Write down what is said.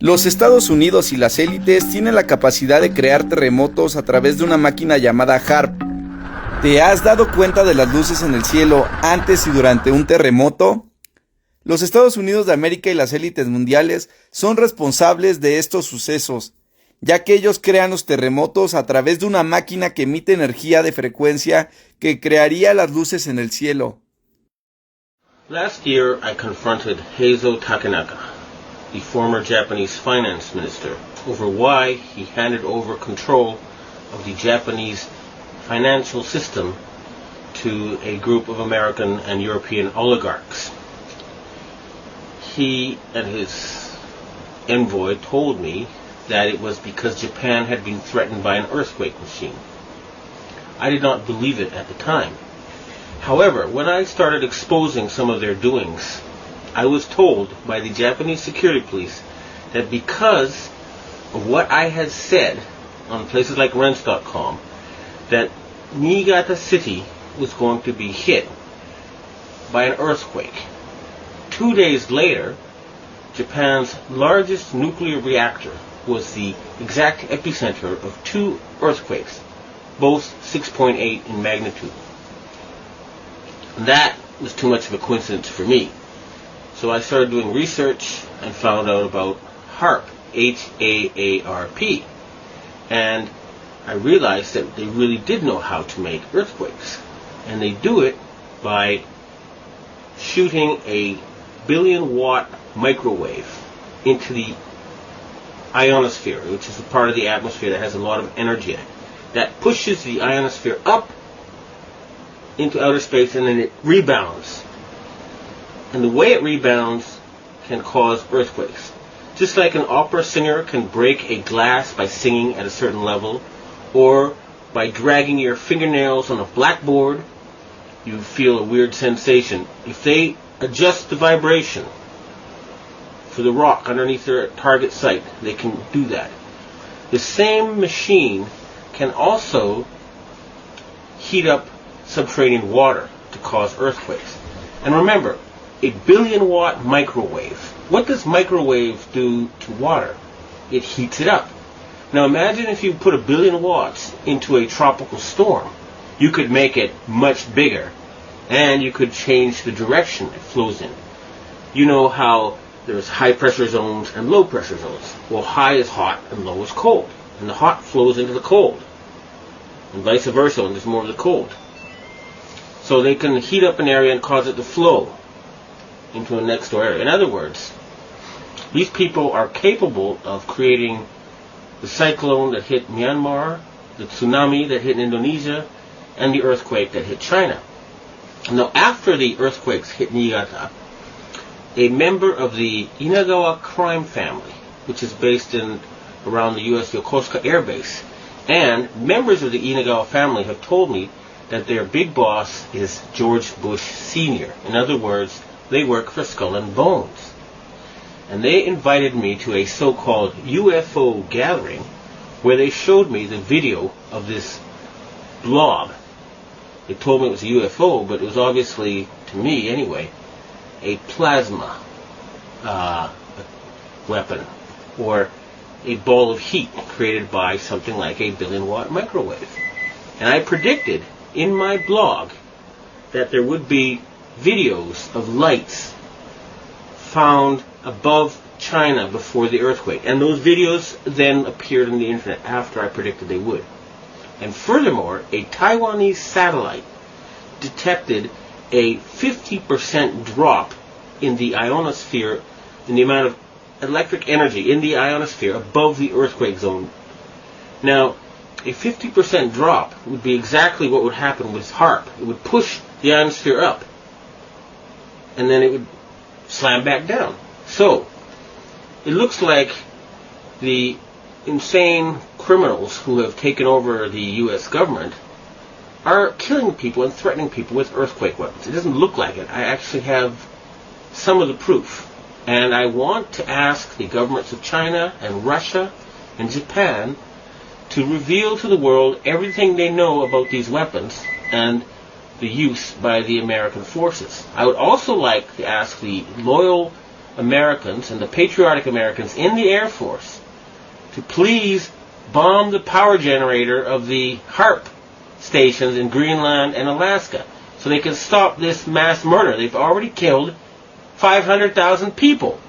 Los Estados Unidos y las élites tienen la capacidad de crear terremotos a través de una máquina llamada HARP. ¿Te has dado cuenta de las luces en el cielo antes y durante un terremoto? Los Estados Unidos de América y las élites mundiales son responsables de estos sucesos, ya que ellos crean los terremotos a través de una máquina que emite energía de frecuencia que crearía las luces en el cielo. Last year I confronted Heizo Takenaka, the former Japanese finance minister, over why he handed over control of the Japanese financial system to a group of American and European oligarchs. He and his envoy told me that it was because Japan had been threatened by an earthquake machine. I did not believe it at the time. However, when I started exposing some of their doings, I was told by the Japanese security police that because of what I had said on places like rents.com, that Niigata City was going to be hit by an earthquake. 2 days later, Japan's largest nuclear reactor was the exact epicenter of 2 earthquakes, both 6.8 in magnitude. That was too much of a coincidence for me. So I started doing research and found out about HAARP, H-A-A-R-P. And I realized that they really did know how to make earthquakes. And they do it by shooting a billion-watt microwave into the ionosphere, which is the part of the atmosphere that has a lot of energy in it. That pushes the ionosphere up into outer space, and then it rebounds. And the way it rebounds can cause earthquakes. Just like an opera singer can break a glass by singing at a certain level, or by dragging your fingernails on a blackboard, you feel a weird sensation. If they adjust the vibration for the rock underneath their target site, they can do that. The same machine can also heat up subterranean water to cause earthquakes. And remember, a billion-watt microwave. What does microwave do to water? It heats it up. Now imagine if you put 1 billion watts into a tropical storm. You could make it much bigger, and you could change the direction it flows in. You know how there's high pressure zones and low pressure zones. Well, high is hot and low is cold. And the hot flows into the cold. And vice versa when there's more of the cold. So they can heat up an area and cause it to flow into a next door area. In other words, these people are capable of creating the cyclone that hit Myanmar, the tsunami that hit Indonesia, and the earthquake that hit China. Now, after the earthquakes hit Niigata, a member of the Inagawa crime family, which is based in around the U.S. Yokosuka Air Base, and members of the Inagawa family have told me that their big boss is George Bush Sr. In other words, they work for Skull and Bones. And they invited me to a so-called UFO gathering where they showed me the video of this blob. They told me it was a UFO, but it was obviously, to me anyway, a plasma weapon, or a ball of heat created by something like a billion-watt microwave. And I predicted in my blog that there would be videos of lights found above China before the earthquake. And those videos then appeared on the internet after I predicted they would. And furthermore, a Taiwanese satellite detected a 50% drop in the ionosphere, in the amount of electric energy in the ionosphere above the earthquake zone. Now, a 50% drop would be exactly what would happen with HAARP. It would push the ionosphere up, and then it would slam back down. So, it looks like the insane criminals who have taken over the U.S. government are killing people and threatening people with earthquake weapons. It doesn't look like it. I actually have some of the proof. And I want to ask the governments of China and Russia and Japan to reveal to the world everything they know about these weapons and the use by the American forces. I would also like to ask the loyal Americans and the patriotic Americans in the Air Force to please bomb the power generator of the HARP stations in Greenland and Alaska so they can stop this mass murder. They've already killed 500,000 people.